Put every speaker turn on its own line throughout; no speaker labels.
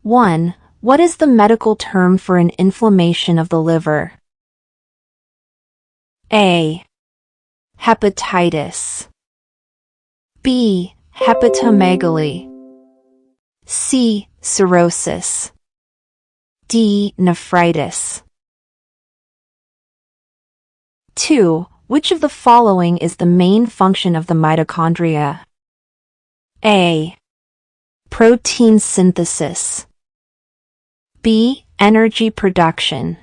1. What is the medical term for an inflammation of the liver? A. Hepatitis. B. Hepatomegaly. C. Cirrhosis. D. Nephritis. 2. Which of the following is the main function of the mitochondria? A. Protein synthesis. B. Energy production.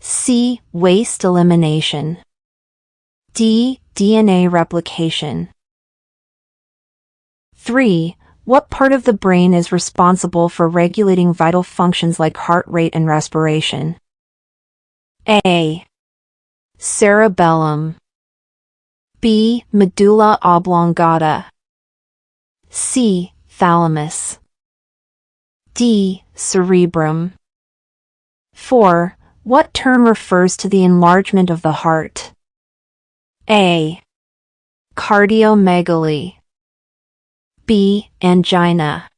C. Waste elimination. D. DNA replication. 3. What part of the brain is responsible for regulating vital functions like heart rate and respiration? A. Cerebellum. B. Medulla oblongata. C. Thalamus. D. Cerebrum. 4. What term refers to the enlargement of the heart? A. Cardiomegaly. B. Angina.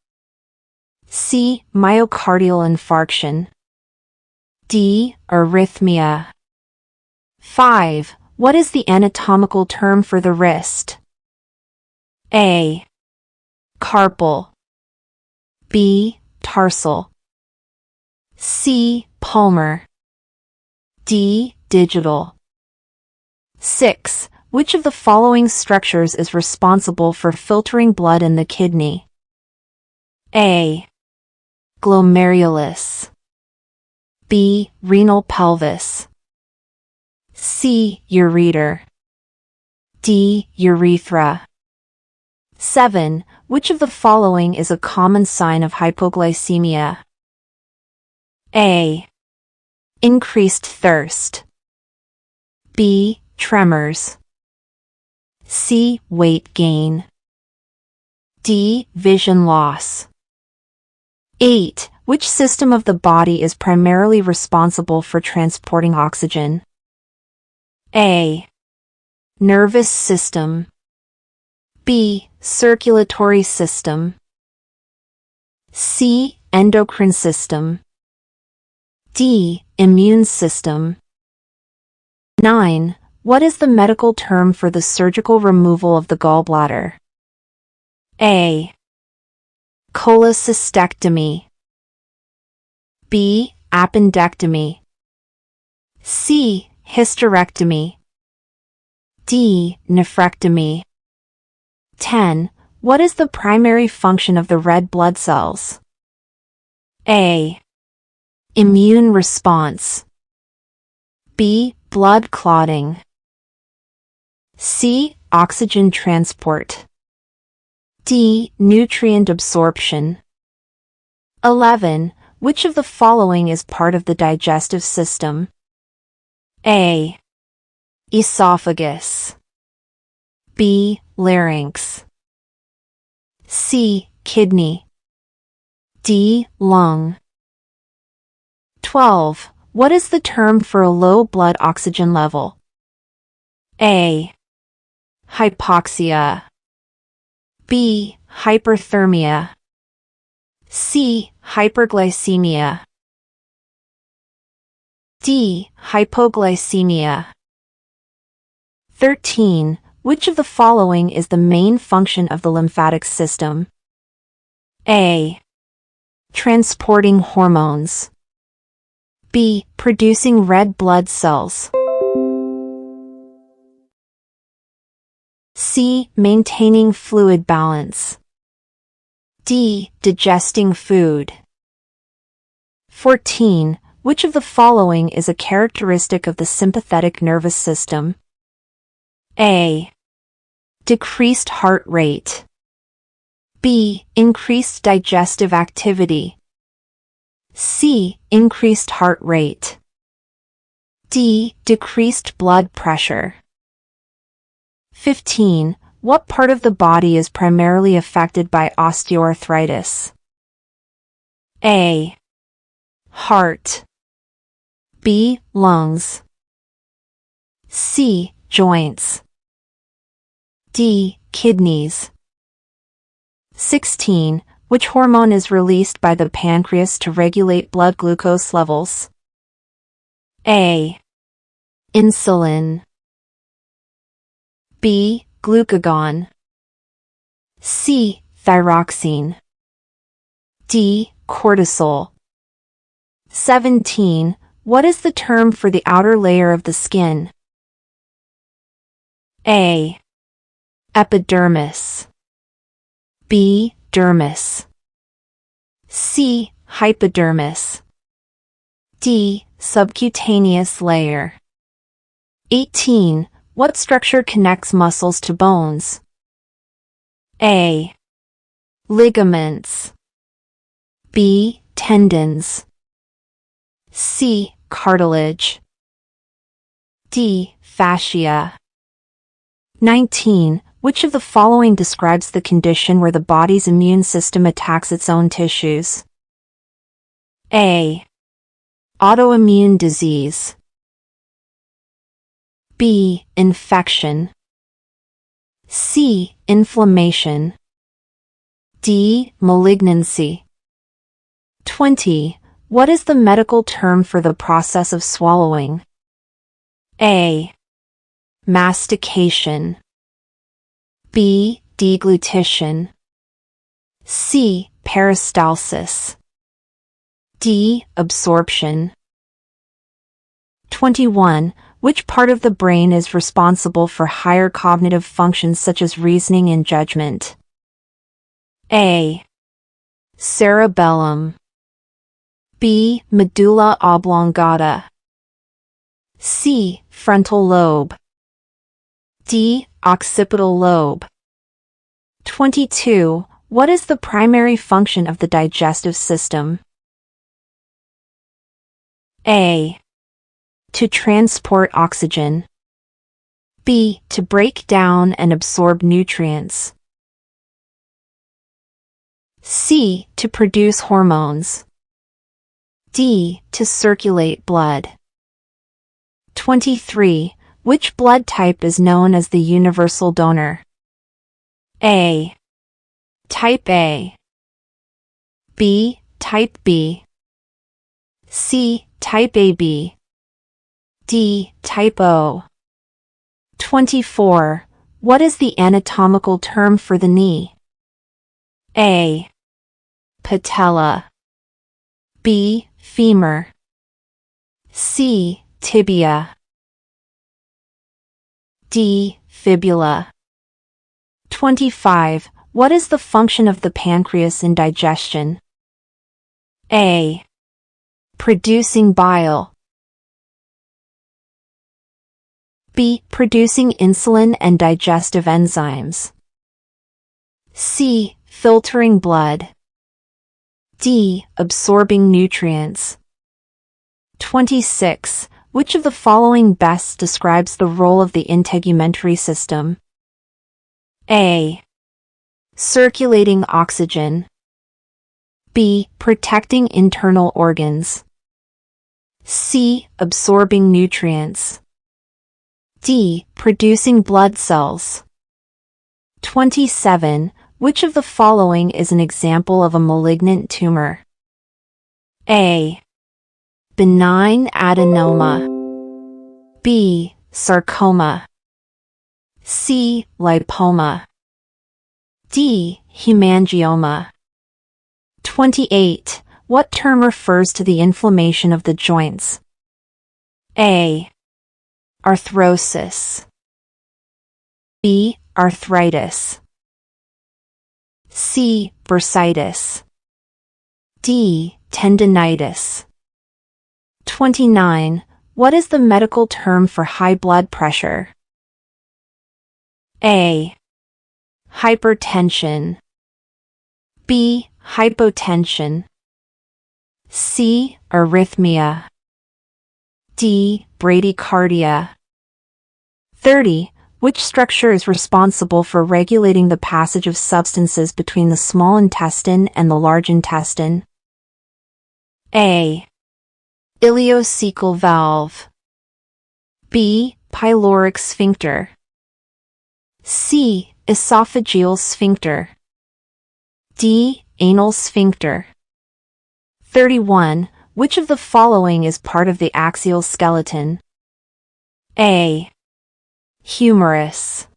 C. Myocardial infarction. D. Arrhythmia. 5. What is the anatomical term for the wrist? A. Carpal. B. Tarsal. C. Palmar. D. Digital. 6. Which of the following structures is responsible for filtering blood in the kidney? A. Glomerulus. B. Renal pelvis. C. Ureter. D. Urethra. 7. Which of the following is a common sign of hypoglycemia? A. Increased thirst. B. Tremors. C. Weight gain. D. Vision loss. 8. Which system of the body is primarily responsible for transporting oxygen? A. Nervous system. B. Circulatory system. C. Endocrine system. D. Immune system. 9. What is the medical term for the surgical removal of the gallbladder? A. Cholecystectomy. B. Appendectomy. C. Hysterectomy. D. Nephrectomy. 10. What is the primary function of the red blood cells? A. Immune response. B. Blood clotting. C. Oxygen transport. D. Nutrient absorption. 11. Which of the following is part of the digestive system? A. Esophagus. B. Larynx. C. Kidney. D. Lung. 12. What is the term for a low blood oxygen level? A. Hypoxia. B. Hyperthermia. C. Hyperglycemia. D. Hypoglycemia. 13. Which of the following is the main function of the lymphatic system? A. Transporting hormones. B. Producing red blood cells. C. Maintaining fluid balance. D. Digesting food. 14. Which of the following is a characteristic of the sympathetic nervous system? A. Decreased heart rate. B. Increased digestive activity. C. Increased heart rate. D. Decreased blood pressure. 15. What part of the body is primarily affected by osteoarthritis? A. Heart. B. Lungs. C. Joints. D. Kidneys. 16. Which hormone is released by the pancreas to regulate blood glucose levels? A. Insulin. B. Glucagon. C. Thyroxine. D. Cortisol. 17. What is the term for the outer layer of the skin? A. Epidermis. B. Dermis. C. Hypodermis. D. Subcutaneous layer. 18. What structure connects muscles to bones? A. Ligaments. B. Tendons. C. Cartilage. D. Fascia. 19. Which of the following describes the condition where the body's immune system attacks its own tissues? A. Autoimmune disease. B. Infection. C. Inflammation. D. Malignancy. 20. What is the medical term for the process of swallowing? A. Mastication. B. Deglutition. C. Peristalsis. D. Absorption. 21. Which part of the brain is responsible for higher cognitive functions such as reasoning and judgment? A. Cerebellum. B. Medulla oblongata. C. Frontal lobe. D. Occipital lobe. 22. What is the primary function of the digestive system? A. To transport oxygen. B. To break down and absorb nutrients. C. To produce hormones. D. To circulate blood. 23. Which blood type is known as the universal donor? A. Type A. B. Type B. C. Type AB. D. Type O. 24. What is the anatomical term for the knee? A. Patella. B. Femur. C. Tibia. D. Fibula. 25. What is the function of the pancreas in digestion? A. Producing bile. B. Producing insulin and digestive enzymes. C. Filtering blood. D. Absorbing nutrients. 26. Which of the following best describes the role of the integumentary system? A. Circulating oxygen. B. Protecting internal organs. C. Absorbing nutrients. D. Producing blood cells. 27. Which of the following is an example of a malignant tumor? A. Benign adenoma. B. Sarcoma. C. Lipoma. D. Hemangioma. 28. What term refers to the inflammation of the joints? A. Arthrosis. B. Arthritis. C. Bursitis. D. Tendinitis. 29. What is the medical term for high blood pressure? A. Hypertension. B. Hypotension. C. Arrhythmia. D. Bradycardia. 30. Which structure is responsible for regulating the passage of substances between the small intestine and the large intestine? A. Ileocecal valve. B. Pyloric sphincter. C. Esophageal sphincter. D. Anal sphincter. 31. Which of the following is part of the axial skeleton? A. Humerus.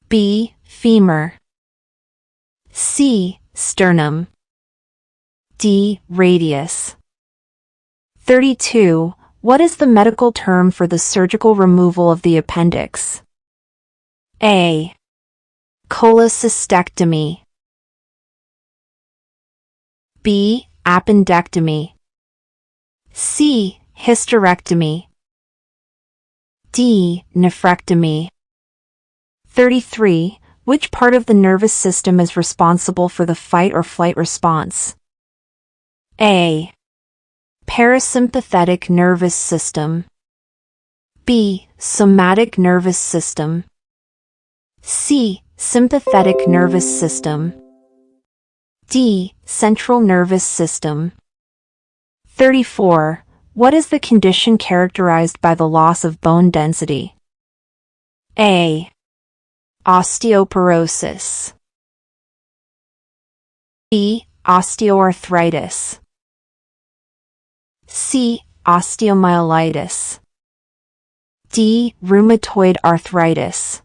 B. Femur. C. Sternum. D. Radius. 32. What is the medical term for the surgical removal of the appendix? A. Cholecystectomy. B. Appendectomy. C. Hysterectomy. D. Nephrectomy. 33. Which part of the nervous system is responsible for the fight or flight response? A. Parasympathetic nervous system. B. Somatic nervous system. C. Sympathetic nervous system. D. Central nervous system. 34. What is the condition characterized by the loss of bone density? A. Osteoporosis. B. Osteoarthritis. C. Osteomyelitis. D. Rheumatoid arthritis.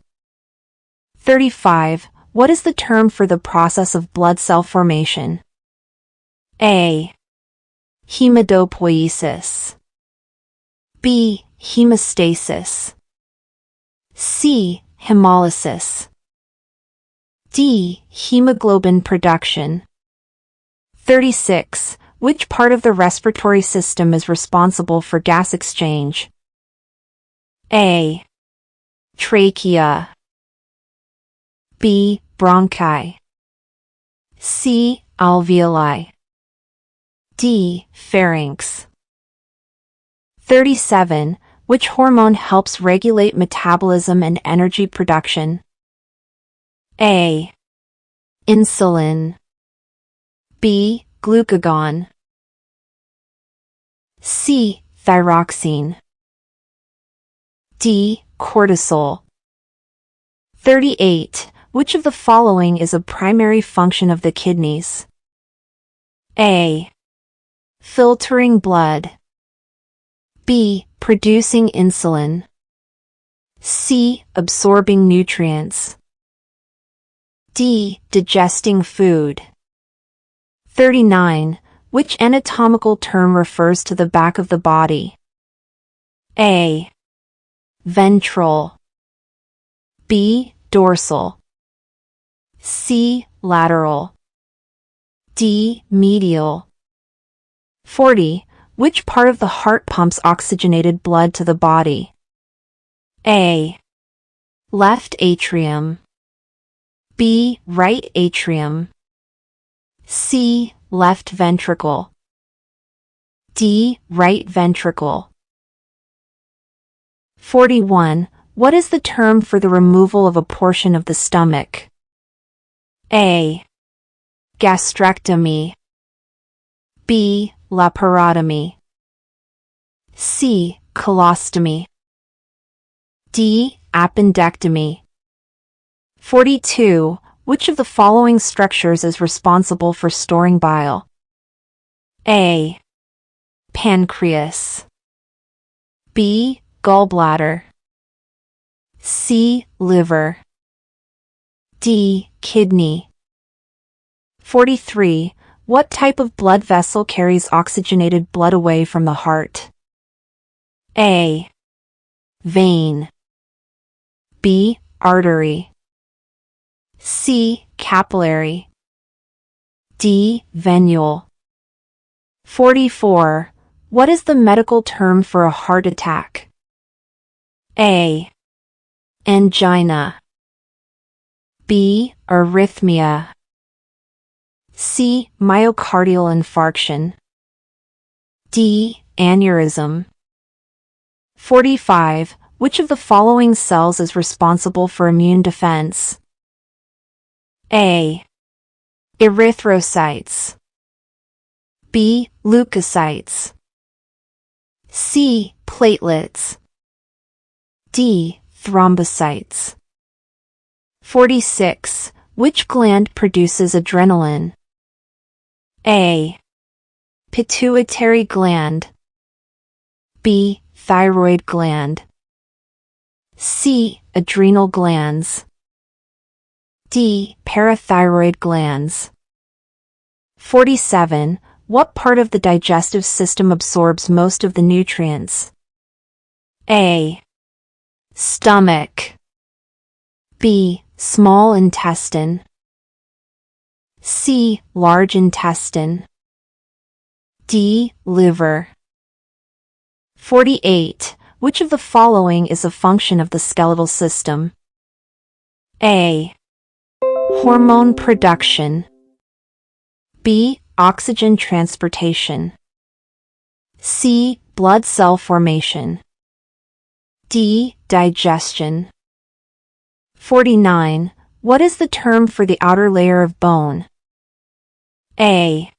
35. What is the term for the process of blood cell formation? A. Hematopoiesis. B. Hemostasis. C. Hemolysis. D. Hemoglobin production. 36. Which part of the respiratory system is responsible for gas exchange? A. Trachea. B. Bronchi. C. Alveoli. D. Pharynx. 37. Which hormone helps regulate metabolism and energy production? A. Insulin. B. Glucagon. C. Thyroxine. D. Cortisol. 38. Which of the following is a primary function of the kidneys? A. Filtering blood. B. Producing insulin. C. Absorbing nutrients. D. Digesting food. 39. Which anatomical term refers to the back of the body? A. Ventral. B. Dorsal. C. Lateral. D. Medial. 40. Which part of the heart pumps oxygenated blood to the body? A. Left atrium. B. Right atrium. C. Left ventricle. D. Right ventricle. 41. What is the term for the removal of a portion of the stomach? A. Gastrectomy. B. Laparotomy. C. Colostomy. D. Appendectomy. 42. Which of the following structures is responsible for storing bile? A. Pancreas. B. Gallbladder. C. Liver. D. Kidney. 43. What type of blood vessel carries oxygenated blood away from the heart? A. Vein. B. Artery. C. Capillary. D. Venule. 44. What is the medical term for a heart attack? A. Angina. B. Arrhythmia. C. Myocardial infarction. D. Aneurysm. 45. Which of the following cells is responsible for immune defense? A. Erythrocytes. B. Leukocytes. C. Platelets. D. Thrombocytes. 46. Which gland produces adrenaline? A. Pituitary gland. B. Thyroid gland. C. Adrenal glands. D. Parathyroid glands. 47. What part of the digestive system absorbs most of the nutrients? A. Stomach. B. Small intestine. C. Large intestine. D. Liver. 48. Which of the following is a function of the skeletal system? A. Hormone production. B. Oxygen transportation. C. Blood cell formation. D. Digestion. 49. What is the term for the outer layer of bone? A.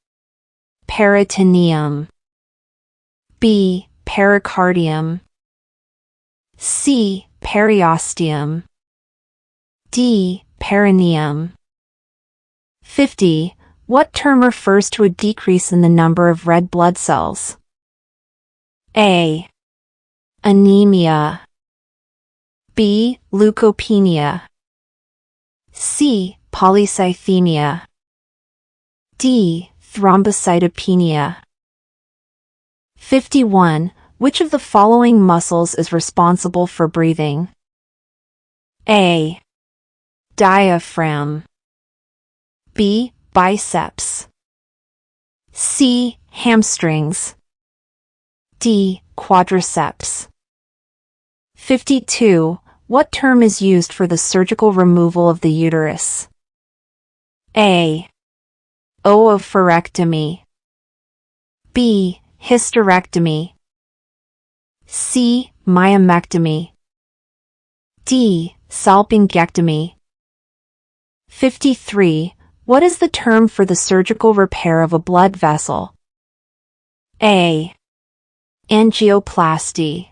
Peritoneum. B. Pericardium. C. Periosteum. D. Perineum. 50. What term refers to a decrease in the number of red blood cells? A. Anemia. B. Leukopenia. C. Polycythemia. D. Thrombocytopenia. 51. Which of the following muscles is responsible for breathing? A. Diaphragm. B. Biceps. C. Hamstrings. D. Quadriceps. 52. What term is used for the surgical removal of the uterus? A. Oophorectomy. B. Hysterectomy. C. Myomectomy. D. Salpingectomy. 53. What is the term for the surgical repair of a blood vessel? A. Angioplasty.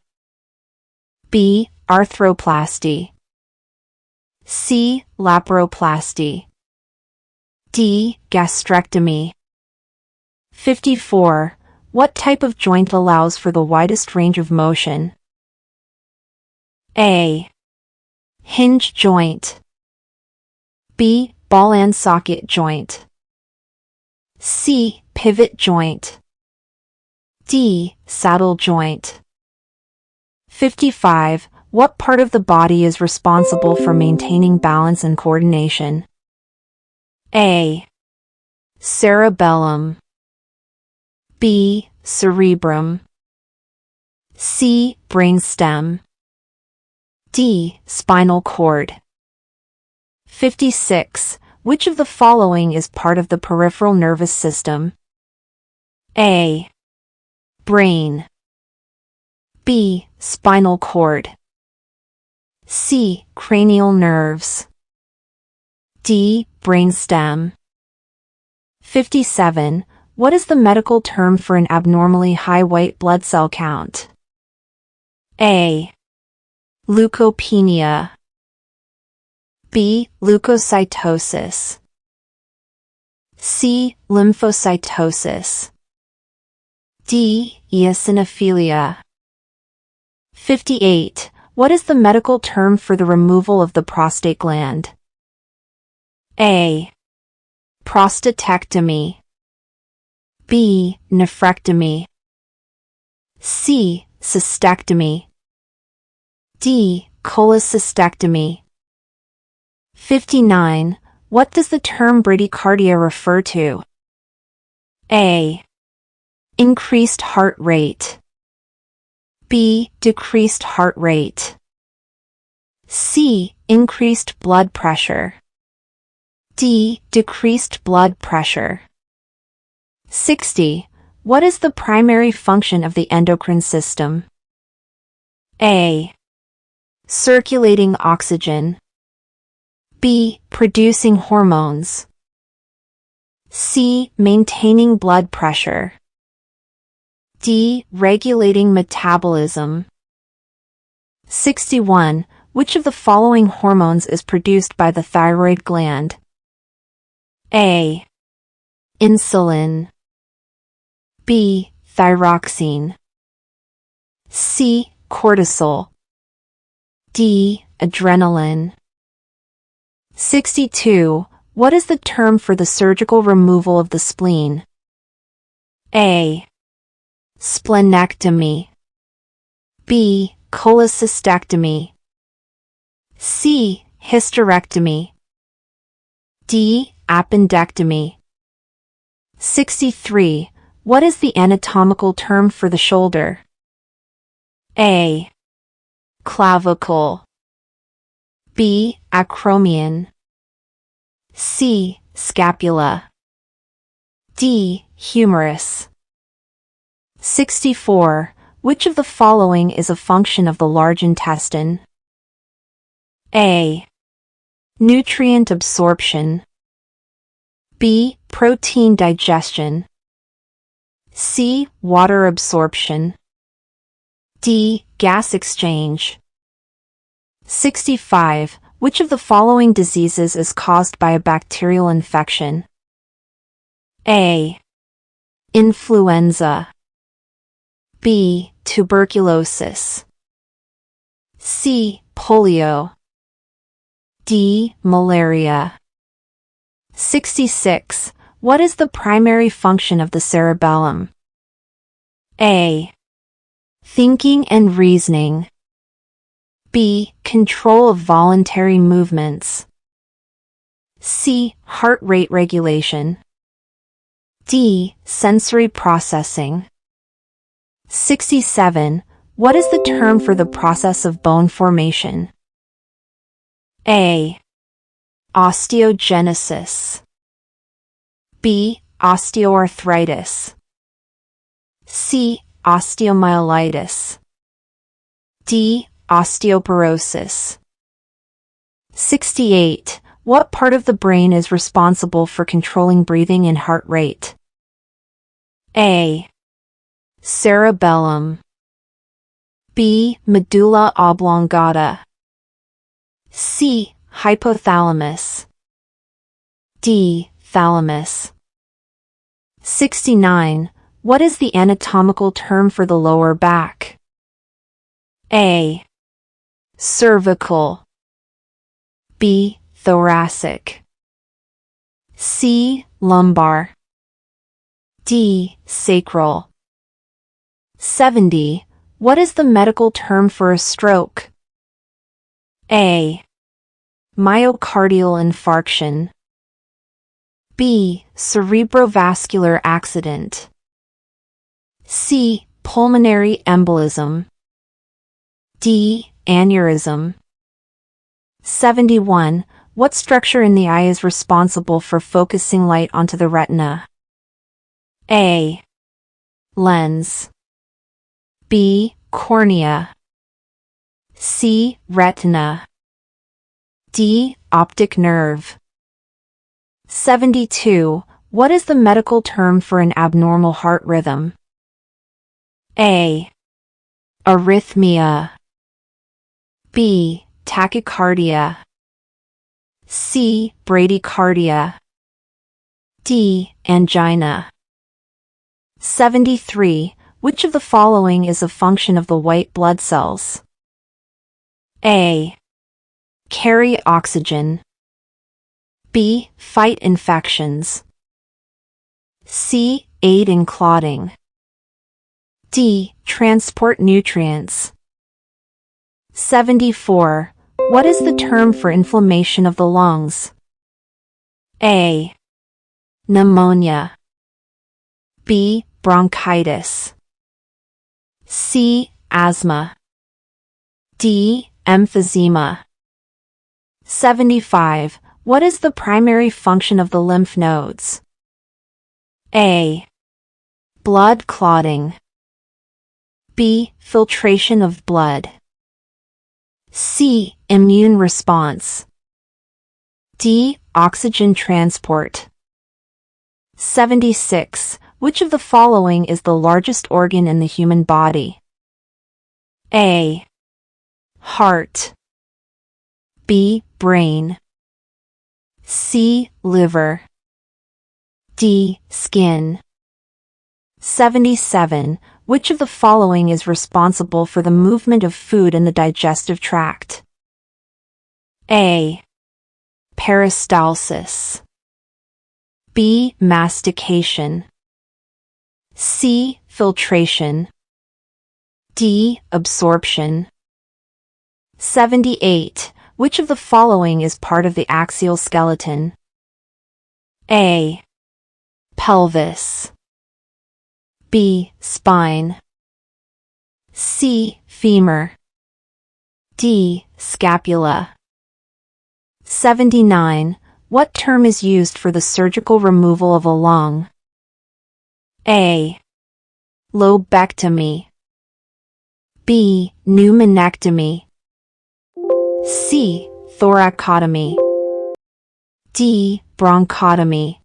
B. Arthroplasty. C. Laparoplasty. D. Gastrectomy. 54. What type of joint allows for the widest range of motion? A. Hinge joint. B. Ball and socket joint. C. Pivot joint. D. Saddle joint. 55. What part of the body is responsible for maintaining balance and coordination? A. Cerebellum. B. Cerebrum. C. Brainstem. D. Spinal cord. 56. Which of the following is part of the peripheral nervous system? A. Brain. B. Spinal cord. C. Cranial nerves. D. Brainstem. 57. What is the medical term for an abnormally high white blood cell count? A. Leukopenia. B. Leukocytosis. C. Lymphocytosis. D. Eosinophilia. 58. What is the medical term for the removal of the prostate gland? A. Prostatectomy. B. Nephrectomy. C. Cystectomy. D. Cholecystectomy. 59. What does the term bradycardia refer to? A. Increased heart rate. B. Decreased heart rate. C. Increased blood pressure. D. Decreased blood pressure. 60. What is the primary function of the endocrine system? A. Circulating oxygen. B. Producing hormones. C. Maintaining blood pressure. D. Regulating metabolism. 61. Which of the following hormones is produced by the thyroid gland? A. Insulin. B. Thyroxine. C. Cortisol. D. Adrenaline. 62. What is the term for the surgical removal of the spleen? A. Splenectomy. B. Cholecystectomy. C. Hysterectomy. D. Appendectomy. 63. What is the anatomical term for the shoulder? A. Clavicle. B. Acromion. C. Scapula. D. Humerus. 64. Which of the following is a function of the large intestine? A. Nutrient absorption. B. Protein digestion. C. Water absorption. D. Gas exchange. 65. Which of the following diseases is caused by a bacterial infection? A. Influenza. B. Tuberculosis. C. Polio. D. Malaria. 66. What is the primary function of the cerebellum? A. Thinking and reasoning. B. Control of voluntary movements. C. Heart rate regulation. D. Sensory processing. 67. What is the term for the process of bone formation? A. Osteogenesis. B. Osteoarthritis. C. Osteomyelitis. D. Osteoporosis. 68. What part of the brain is responsible for controlling breathing and heart rate? A. Cerebellum. B. Medulla oblongata. C. Hypothalamus. D. Thalamus. 69. What is the anatomical term for the lower back? A. Cervical. B. Thoracic. C. Lumbar. D. Sacral. 70. What is the medical term for a stroke? A. Myocardial infarction. B. Cerebrovascular accident. C. Pulmonary embolism. D. Aneurysm. 71. What structure in the eye is responsible for focusing light onto the retina? A. Lens. B. Cornea. C. Retina. D. Optic nerve. 72. What is the medical term for an abnormal heart rhythm? A. Arrhythmia. B. Tachycardia. C. Bradycardia. D. Angina. 73. Which of the following is a function of the white blood cells? A. Carry oxygen. B. Fight infections. C. Aid in clotting. D. Transport nutrients. 74. What is the term for inflammation of the lungs? A. Pneumonia. B. Bronchitis. C. Asthma. D. Emphysema. 75. What is the primary function of the lymph nodes? A. Blood clotting. B. Filtration of blood. C. Immune response. D. Oxygen transport. 76. Which of the following is the largest organ in the human body? A. Heart. B. Brain. C. Liver. D. Skin. 77. Which of the following is responsible for the movement of food in the digestive tract? A. Peristalsis. B. Mastication. C. Filtration. D. Absorption. 78. Which of the following is part of the axial skeleton? A. Pelvis. B. Spine. C. Femur. D. Scapula. 79. What term is used for the surgical removal of a lung? A. Lobectomy. B. Pneumonectomy. C. Thoracotomy. D. Bronchotomy.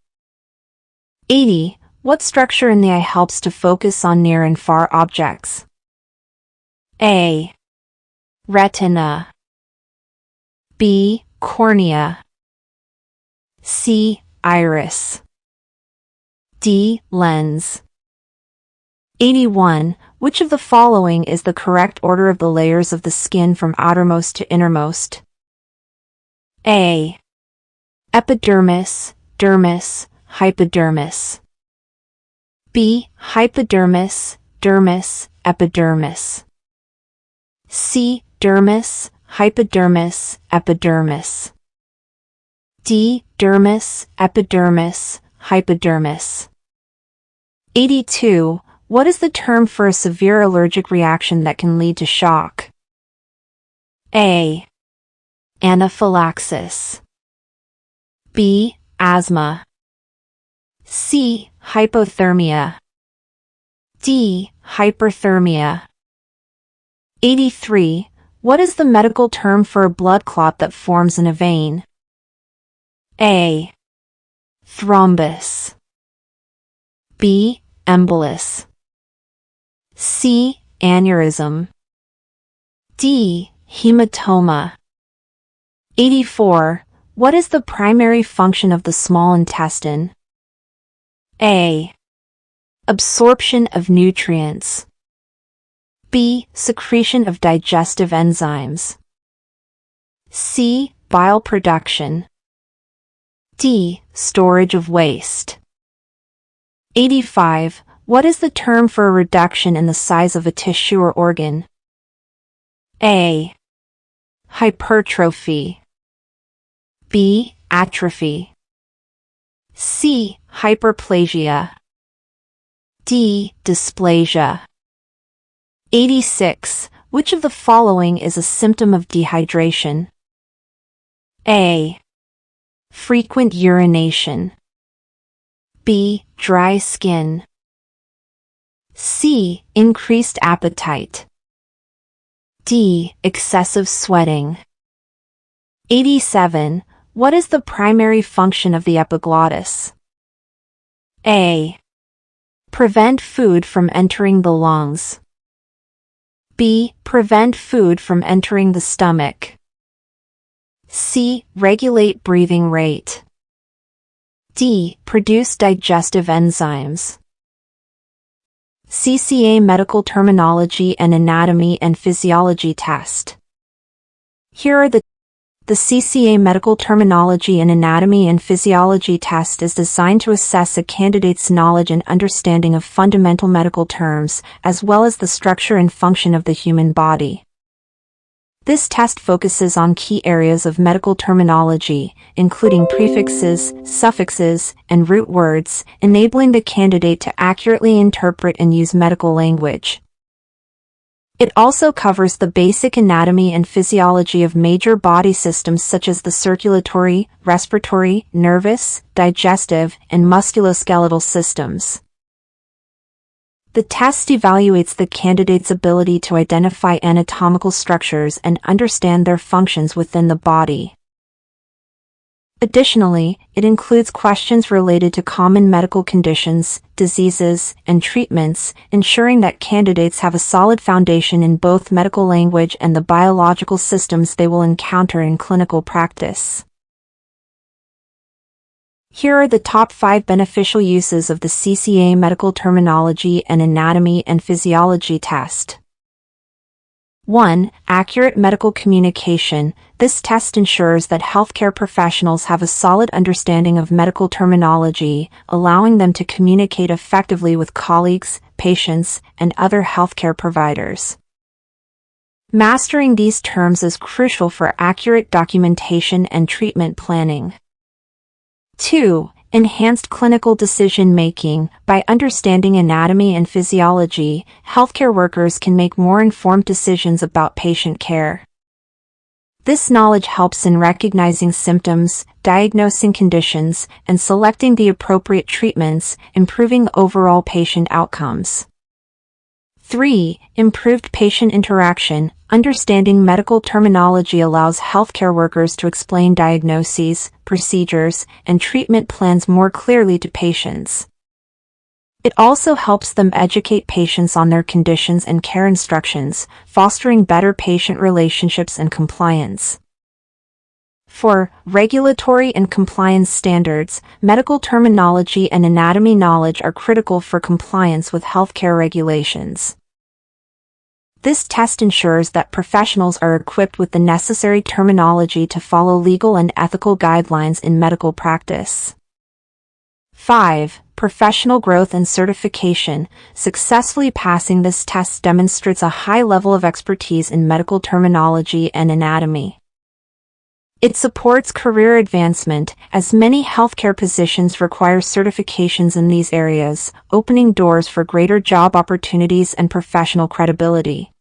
80. What structure in the eye helps to focus on near and far objects? A. Retina. B. Cornea. C. Iris. D. Lens. 81. Which of the following is the correct order of the layers of the skin from outermost to innermost? A. Epidermis, dermis, hypodermis. B. Hypodermis, dermis, epidermis. C. Dermis, hypodermis, epidermis. D. Dermis, epidermis, hypodermis. 82. What is the term for a severe allergic reaction that can lead to shock? A. Anaphylaxis. B. Asthma. C. Hypothermia. D. Hyperthermia. 83. What is the medical term for a blood clot that forms in a vein? A. Thrombus. B. Embolus. C. Aneurysm. D. Hematoma. 84. What is the primary function of the small intestine? A. Absorption of nutrients. B. Secretion of digestive enzymes. C. Bile production. D. Storage of waste. 85. What is the term for a reduction in the size of a tissue or organ? A. Hypertrophy. B. Atrophy. C. Hyperplasia. D. Dysplasia. 86. Which of the following is a symptom of dehydration? A. Frequent urination. B. Dry skin. C. Increased appetite. D. Excessive sweating. 87. What is the primary function of the epiglottis? A. Prevent food from entering the lungs. B. Prevent food from entering the stomach. C. Regulate breathing rate. D. Produce digestive enzymes. CCA Medical Terminology and Anatomy and Physiology Test. Here are the CCA Medical Terminology and Anatomy and Physiology Test is designed to assess a candidate's knowledge and understanding of fundamental medical terms, as well as the structure and function of the human body. This test focuses on key areas of medical terminology, including prefixes, suffixes, and root words, enabling the candidate to accurately interpret and use medical language. It also covers the basic anatomy and physiology of major body systems such as the circulatory, respiratory, nervous, digestive, and musculoskeletal systems. The test evaluates the candidate's ability to identify anatomical structures and understand their functions within the body. Additionally, it includes questions related to common medical conditions, diseases, and treatments, ensuring that candidates have a solid foundation in both medical language and the biological systems they will encounter in clinical practice. Here are the top 5 beneficial uses of the CCA medical terminology and anatomy and physiology test. 1. Accurate medical communication. This test ensures that healthcare professionals have a solid understanding of medical terminology, allowing them to communicate effectively with colleagues, patients, and other healthcare providers. Mastering these terms is crucial for accurate documentation and treatment planning. 2. Enhanced clinical decision-making. By understanding anatomy and physiology, healthcare workers can make more informed decisions about patient care. This knowledge helps in recognizing symptoms, diagnosing conditions, and selecting the appropriate treatments, improving overall patient outcomes. 3. Improved patient interaction. Understanding medical terminology allows healthcare workers to explain diagnoses, procedures, and treatment plans more clearly to patients. It also helps them educate patients on their conditions and care instructions, fostering better patient relationships and compliance. 4. Regulatory and compliance standards. Medical terminology and anatomy knowledge are critical for compliance with healthcare regulations. This test ensures that professionals are equipped with the necessary terminology to follow legal and ethical guidelines in medical practice. 5. Professional growth and certification. Successfully passing this test demonstrates a high level of expertise in medical terminology and anatomy. It supports career advancement, as many healthcare positions require certifications in these areas, opening doors for greater job opportunities and professional credibility.